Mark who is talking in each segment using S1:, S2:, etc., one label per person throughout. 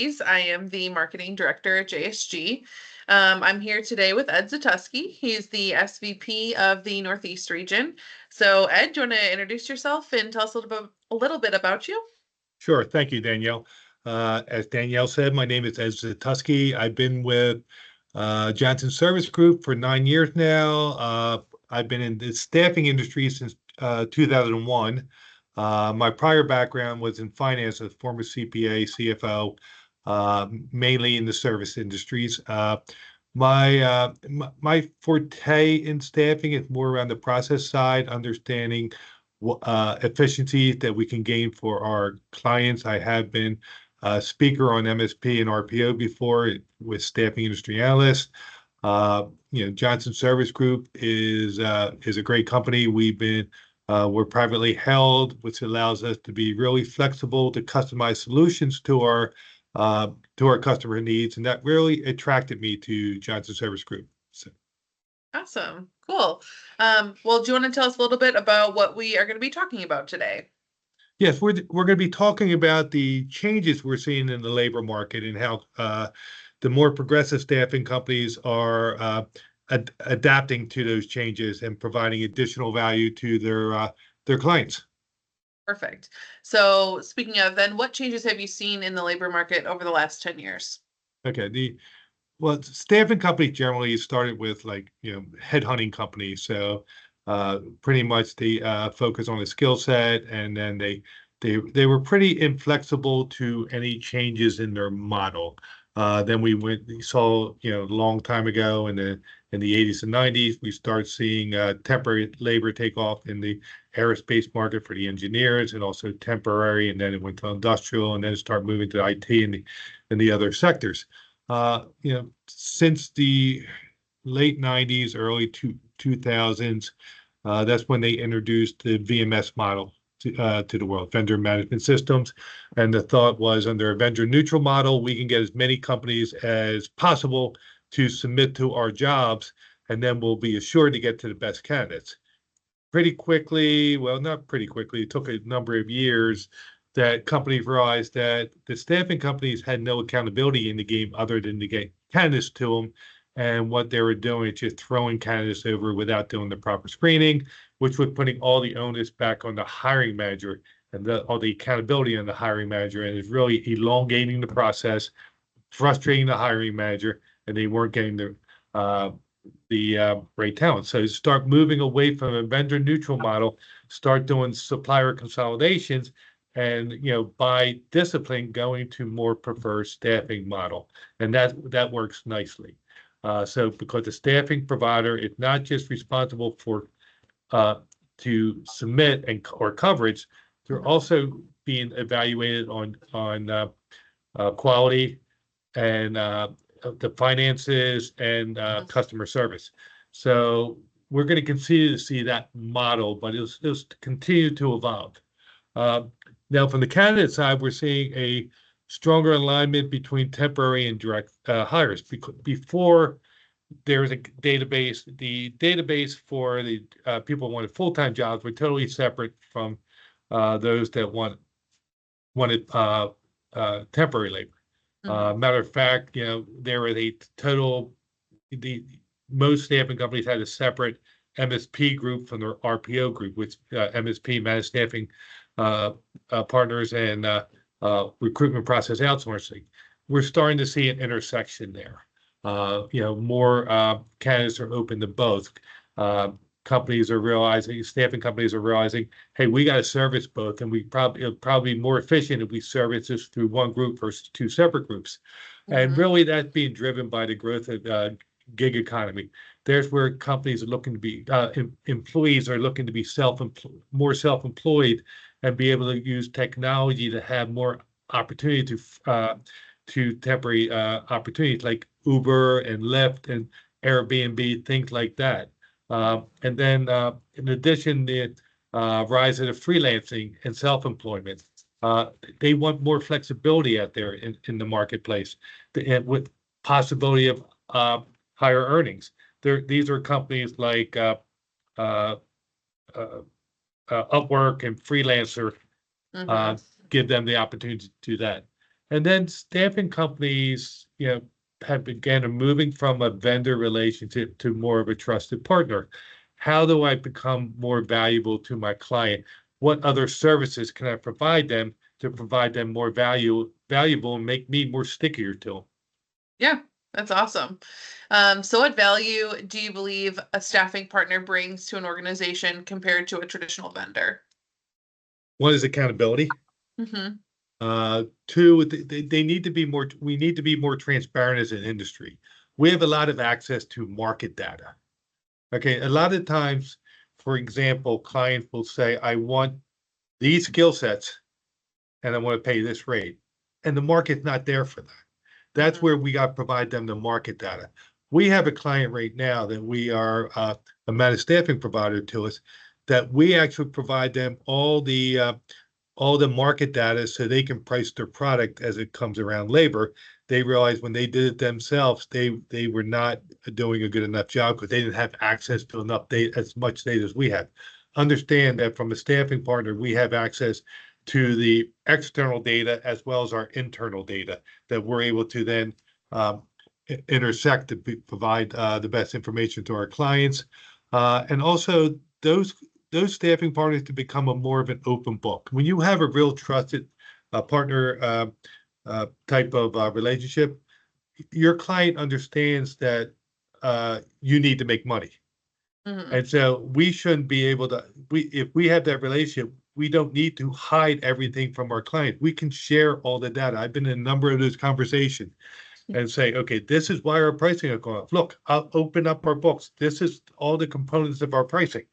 S1: Mavridis. I am the marketing director at JSG. I'm here today with Ed Zetusky. He's the SVP of the Northeast region. So, Ed, do you want to introduce yourself and tell us a little bit about you?
S2: Sure. Thank you, Danielle. As Danielle said, my name is Ed Zetusky. I've been with Johnson Service Group for 9 years now. I've been in the staffing industry since 2001. My prior background was in finance as a former CPA, CFO, mainly in the service industries. My forte in staffing is more around the process side, understanding efficiencies that we can gain for our clients. I have been a speaker on MSP and RPO before with staffing industry analysts. Johnson Service Group is a great company. We're privately held, which allows us to be really flexible to customize solutions to our customer needs, and that really attracted me to Johnson Service Group. So.
S1: Awesome. Cool. Well, do you want to tell us a little bit about what we are going to be talking about today?
S2: Yes, we're going to be talking about the changes we're seeing in the labor market and how the more progressive staffing companies are adapting to those changes and providing additional value to their clients.
S1: Perfect. So, speaking of, then, what changes have you seen in the labor market over the last 10 years?
S2: Okay. Well, staffing companies generally started with headhunting companies. So pretty much they focus on the skill set, and then they were pretty inflexible to any changes in their model. Then we saw a long time ago in the 80s and 90s, we started seeing temporary labor take off in the aerospace market for the engineers, and also temporary, and then it went to industrial, and then it started moving to IT and the other sectors. Since the late 90s, early 2000s, that's when they introduced the VMS model to the world, vendor management systems. And the thought was, under a vendor neutral model, we can get as many companies as possible to submit to our jobs, and then we'll be assured to get to the best candidates. Pretty quickly, well, not pretty quickly, it took a number of years, that companies realized that the staffing companies had no accountability in the game other than to get candidates to them. And what they were doing is just throwing candidates over without doing the proper screening, which was putting all the onus back on the hiring manager and all the accountability on the hiring manager. And it's really elongating the process, frustrating the hiring manager, and they weren't getting the right talent. So start moving away from a vendor neutral model, start doing supplier consolidations, and by discipline, going to more preferred staffing model, and that works nicely. So because the staffing provider is not just responsible for to submit or coverage, they're also being evaluated on quality and the finances and customer service. So we're going to continue to see that model, but it'll continue to evolve. Now, from the candidate side, we're seeing a stronger alignment between temporary and direct hires. Before, there was a database. The database for the people who wanted full-time jobs were totally separate from those that wanted temporary labor. Matter of fact, there was a total. Most staffing companies had a separate MSP group from their RPO group, which MSP, managed staffing partners, and recruitment process outsourcing. We're starting to see an intersection there. More candidates are open to both. Companies are realizing, staffing companies are realizing, hey, we got to service both, and it'll probably be more efficient if we service this through one group versus two separate groups. And really, that's being driven by the growth of gig economy. There's where companies are looking to be, employees are looking to be more self-employed, and be able to use technology to have more opportunity to temporary opportunities like Uber and Lyft and Airbnb, things like that. And then in addition, the rise of freelancing and self-employment. They want more flexibility out there in the marketplace, with possibility of higher earnings. These are companies like Upwork and Freelancer give them the opportunity to do that. And then staffing companies, have began moving from a vendor relationship to more of a trusted partner. How do I become more valuable to my client? What other services can I provide them to provide them more valuable and make me more stickier to them?
S1: Yeah, that's awesome. So what value do you believe a staffing partner brings to an organization compared to a traditional vendor?
S2: One is accountability.
S1: Hmm.
S2: Two, they need to be more, we need to be more transparent as an industry. We have a lot of access to market data. Okay, a lot of times, for example, clients will say, I want these skill sets and I want to pay this rate. And the market's not there for that. That's
S1: Hmm.
S2: where we got to provide them the market data. We have a client right now that we are a managed staffing provider to us, that we actually provide them all the market data so they can price their product as it comes around labor. They realized when they did it themselves, they were not doing a good enough job because they didn't have access to enough data, as much data as we have. Understand that from a staffing partner, we have access to the external data as well as our internal data that we're able to then um, intersect to provide the best information to our clients. And also those staffing partners to become a more of an open book. When you have a real trusted partner type of relationship, your client understands that you need to make money.
S1: Hmm.
S2: And so we shouldn't be able to, if we have that relationship, we don't need to hide everything from our client. We can share all the data. I've been in a number of those conversations and say, okay, this is why our pricing is going up. Look, I'll open up our books. This is all the components of our pricing.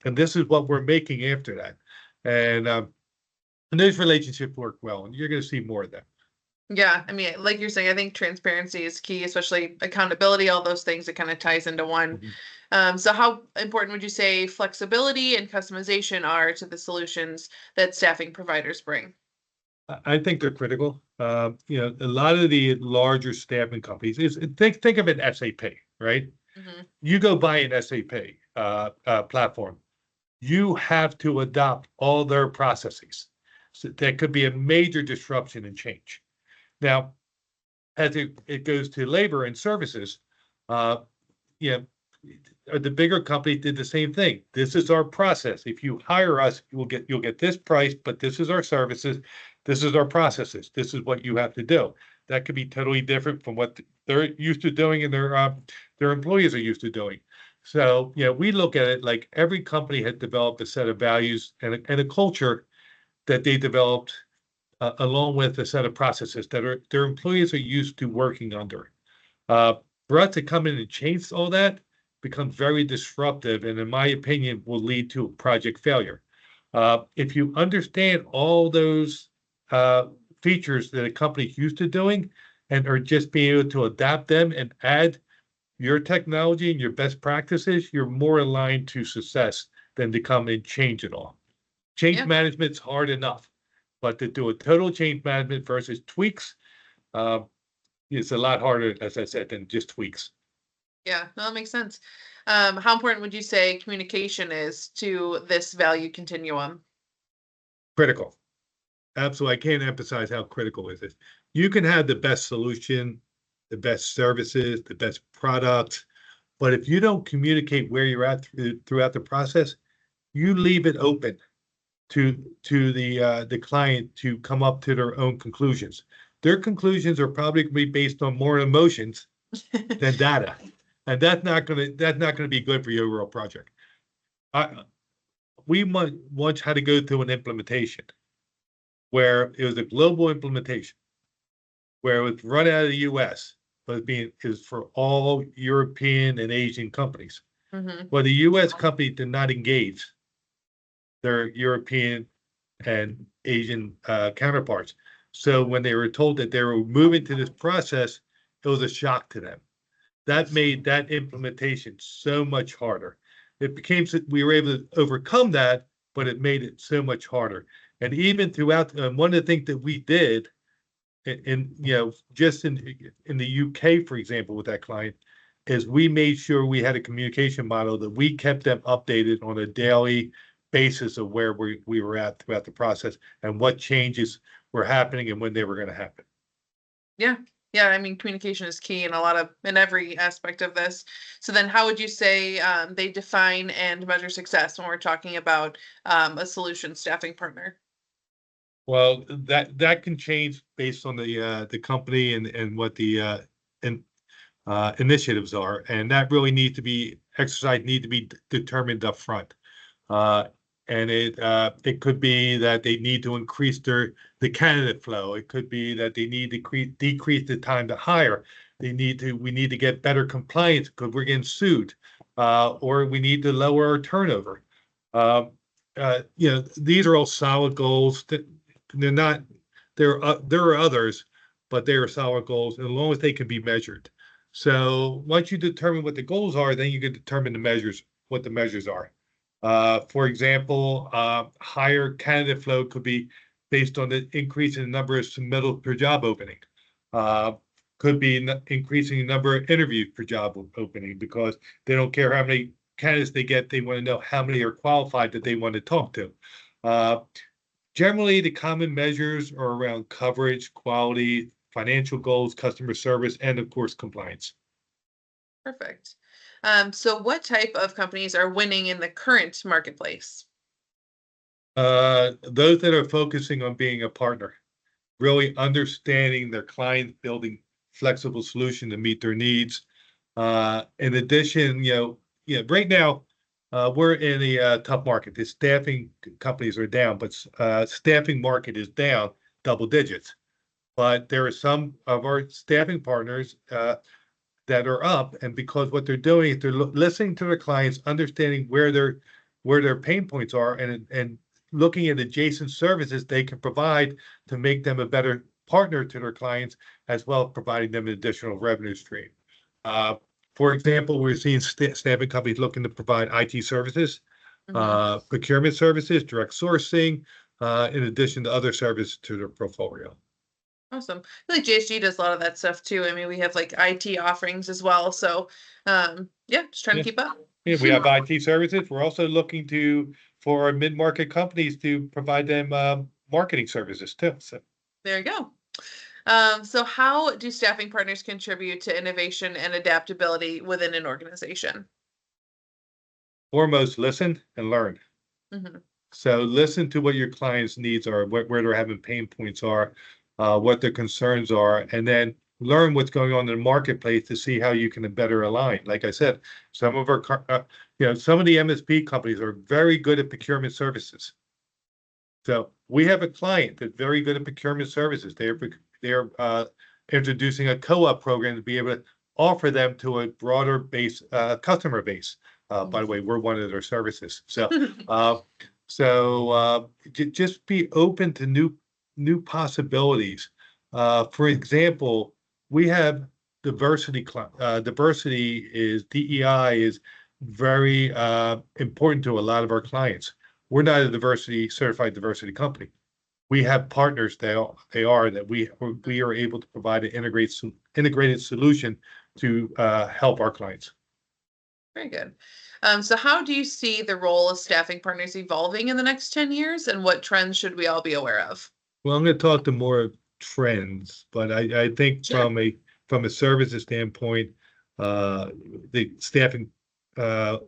S2: And this is what we're making after that. And those relationships work well, and you're going to see more of that.
S1: Yeah, I mean, like you're saying, I think transparency is key, especially accountability, all those things. It kind of ties into one.
S2: Mhm.
S1: So how important would you say flexibility and customization are to the solutions that staffing providers bring?
S2: I think they're critical. A lot of the larger staffing companies is think of it SAP, right?
S1: Hmm.
S2: You go buy an SAP platform, you have to adopt all their processes. So that could be a major disruption and change. Now, as it goes to labor and services, uh, yeah, the bigger company did the same thing. This is our process. If you hire us, you'll get this price, but this is our services, this is our processes, this is what you have to do. That could be totally different from what they're used to doing and their employees are used to doing. So, we look at it like every company had developed a set of values and a culture that they developed along with a set of processes that their employees are used to working under. Uh, for us to come in and change all that becomes very disruptive, and in my opinion, will lead to project failure. If you understand all those features that a company's used to doing and are just being able to adapt them and add your technology and your best practices, you're more aligned to success than to come and change it all. Change
S1: Yeah,
S2: management's hard enough, but to do a total change management versus tweaks, uh, it's a lot harder, as I said, than just tweaks.
S1: yeah, no, that makes sense. How important would you say communication is to this value continuum?
S2: Critical. Absolutely. I can't emphasize how critical it is. You can have the best solution, the best services, the best products, but if you don't communicate where you're at throughout the process, you leave it open to the client to come up to their own conclusions. Their conclusions are probably going to be based on more emotions than data, and that's not going to be good for your overall project. I, we once had to go through an implementation where it was a global implementation where it was run out of the US, but it was for all European and Asian companies.
S1: Hmm.
S2: Well, the US company did not engage their European and Asian counterparts. So when they were told that they were moving to this process, it was a shock to them. That made that implementation so much harder. It became, we were able to overcome that, but it made it so much harder. And even throughout, one of the things that we did just in the UK, for example, with that client, is we made sure we had a communication model that we kept them updated on a daily basis of where we were at throughout the process and what changes were happening and when they were going to happen.
S1: Yeah. Yeah. I mean, communication is key in every aspect of this. So then how would you say they define and measure success when we're talking about a solution staffing partner?
S2: Well, that can change based on the company and what the in, initiatives are, and that really need to be exercise need to be determined up front. Uh, and it could be that they need to increase the candidate flow. It could be that they need to decrease the time to hire. We need to get better compliance because we're getting sued, or we need to lower our turnover. Um, these are all solid goals. They're not. There are others, but they are solid goals, as long as they can be measured. So once you determine what the goals are, then you can determine what the measures are. For example, higher candidate flow could be based on the increase in the number of submittals per job opening. Uh, could be increasing the number of interviews per job opening because they don't care how many candidates they get. They want to know how many are qualified that they want to talk to. Uh, Generally, the common measures are around coverage, quality, financial goals, customer service, and of course, compliance.
S1: Perfect. So what type of companies are winning in the current marketplace?
S2: Those that are focusing on being a partner, really understanding their client, building flexible solution to meet their needs. In addition, right now, we're in a tough market. The staffing companies are down, but staffing market is down double digits. But there are some of our staffing partners that are up, and because what they're doing is they're listening to their clients, understanding where their pain points are, and looking at adjacent services they can provide to make them a better partner to their clients, as well as providing them an additional revenue stream. Uh, for example, we're seeing staffing companies looking to provide IT services,
S1: Mhm.
S2: procurement services, direct sourcing, in addition to other services to their portfolio.
S1: Awesome. I feel like JSG does a lot of that stuff too. I mean, we have like IT offerings as well. So, yeah, just trying to
S2: Yeah.
S1: keep up.
S2: Yeah, we have IT services. We're also looking for our mid-market companies to provide them marketing services too. So
S1: There you go. So how do staffing partners contribute to innovation and adaptability within an organization?
S2: foremost, listen and learn.
S1: Mhm.
S2: So listen to what your clients' needs are, where they're having pain points are, what their concerns are, and then learn what's going on in the marketplace to see how you can better align. Like I said, some of some of the MSP companies are very good at procurement services. So we have a client that's very good at procurement services. They're introducing a co-op program to be able to offer them to a broader base customer base. By the way, we're one of their services. Uh, just be open to new possibilities. For example, we have diversity. Diversity is DEI is very important to a lot of our clients. We're not a certified diversity company. We have partners that we are able to provide an integrated solution to help our clients.
S1: Very good. So how do you see the role of staffing partners evolving in the next 10 years, and what trends should we all be aware of?
S2: Well, I'm going to talk to more trends, but I think
S1: Sure.
S2: from a services standpoint, uh, the staffing uh,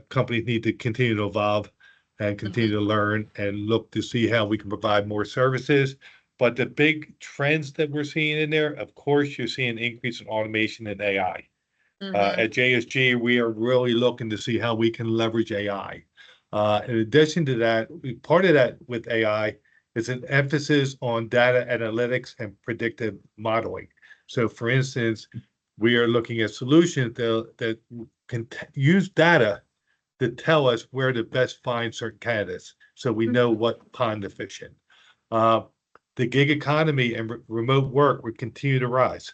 S2: companies need to continue to evolve and continue
S1: Mhm.
S2: to learn and look to see how we can provide more services. But the big trends that we're seeing in there, of course, you're seeing an increase in automation and AI.
S1: Mhm.
S2: At JSG, we are really looking to see how we can leverage AI. In addition to that, part of that with AI is an emphasis on data analytics and predictive modeling. So, for instance, we are looking at solutions that can use data to tell us where to best find certain candidates so we know
S1: Mhm.
S2: what pond to fish in. Uh, the gig economy and remote work will continue to rise.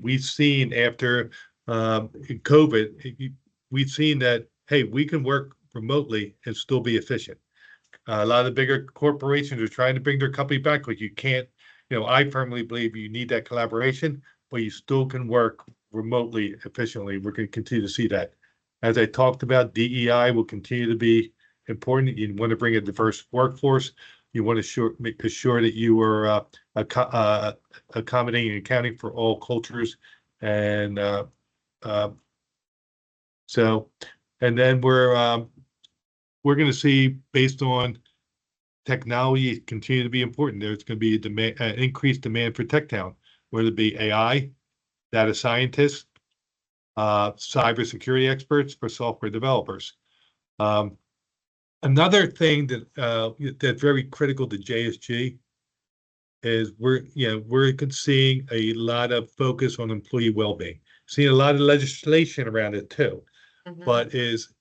S2: We've seen after COVID, we've seen that, hey, we can work remotely and still be efficient. A lot of the bigger corporations are trying to bring their company back, but you can't, I firmly believe you need that collaboration, but you still can work remotely efficiently. We're going to continue to see that. As I talked about, DEI will continue to be important. You want to bring a diverse workforce. You want to make sure that you are accommodating and accounting for all cultures, and uh, so, and then we're going to see, based on technology continue to be important. There's going to be a demand, increased demand for tech talent, whether it be AI, data scientists, cybersecurity experts, or software developers. Another thing that's very critical to JSG is we're seeing a lot of focus on employee well-being. Seeing a lot of legislation around it too, but is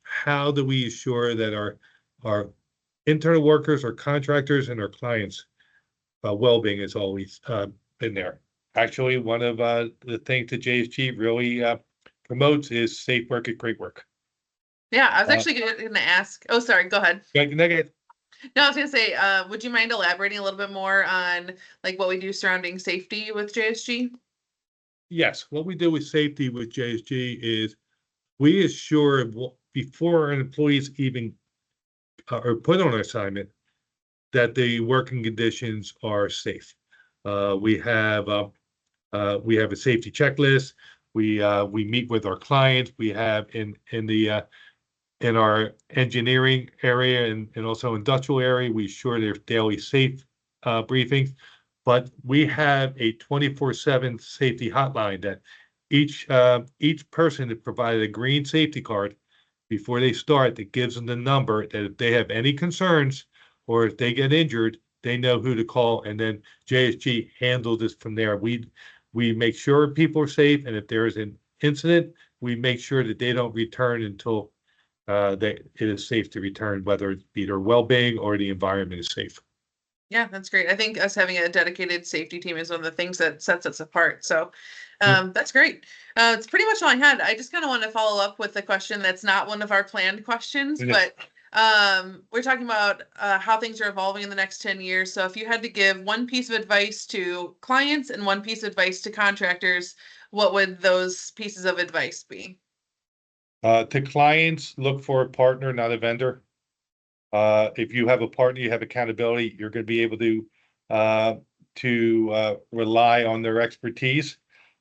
S2: how do we ensure that our internal workers, our contractors, and our clients' well-being has always been there. Actually, one of the things that JSG really promotes is safe work at great work.
S1: Yeah, I was actually going to ask. Oh, sorry. Go ahead. No, I was going to say, would you mind elaborating a little bit more on like what we do surrounding safety with JSG?
S2: Yes, what we do with safety with JSG is we assure before our employees even are put on assignment that the working conditions are safe. We have a safety checklist. We meet with our clients. We have in our engineering area and also industrial area, we ensure there's daily safe briefings. But we have a 24/7 safety hotline that each person is provided a green safety card before they start that gives them the number that if they have any concerns or if they get injured, they know who to call, and then JSG handles this from there. We make sure people are safe, and if there is an incident, we make sure that they don't return until it is safe to return, whether it be their well-being or the environment is safe.
S1: Yeah, that's great. I think us having a dedicated safety team is one of the things that sets us apart. So that's great. It's pretty much all I had. I just kind of want to follow up with a question that's not one of our planned questions, but we're talking about how things are evolving in the next 10 years. So if you had to give one piece of advice to clients and one piece of advice to contractors, what would those pieces of advice be?
S2: To clients, look for a partner, not a vendor. If you have a partner, you have accountability, you're going to be able to rely on their expertise.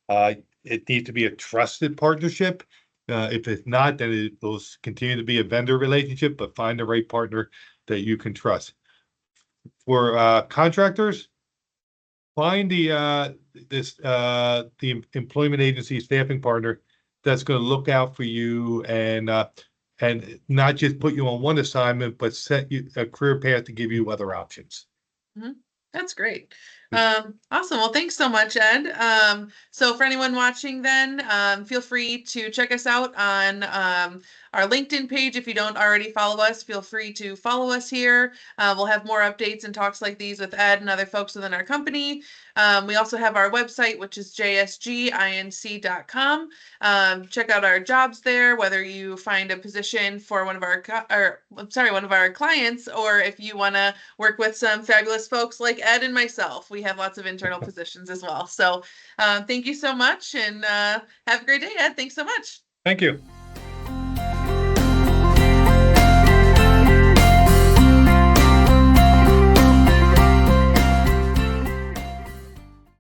S2: It needs to be a trusted partnership. If it's not, then it will continue to be a vendor relationship, but find the right partner that you can trust. For contractors, find the employment agency staffing partner that's going to look out for you and not just put you on one assignment, but set you a career path to give you other options.
S1: That's great. Awesome. Well, thanks so much, Ed. So for anyone watching then, feel free to check us out on our LinkedIn page. If you don't already follow us, feel free to follow us here. We'll have more updates and talks like these with Ed and other folks within our company. We also have our website, which is jsginc.com. Check out our jobs there, whether you find a position for one of our clients, or if you want to work with some fabulous folks like Ed and myself. We have lots of internal positions as well. So thank you so much, and have a great day, Ed. Thanks so much.
S2: Thank you.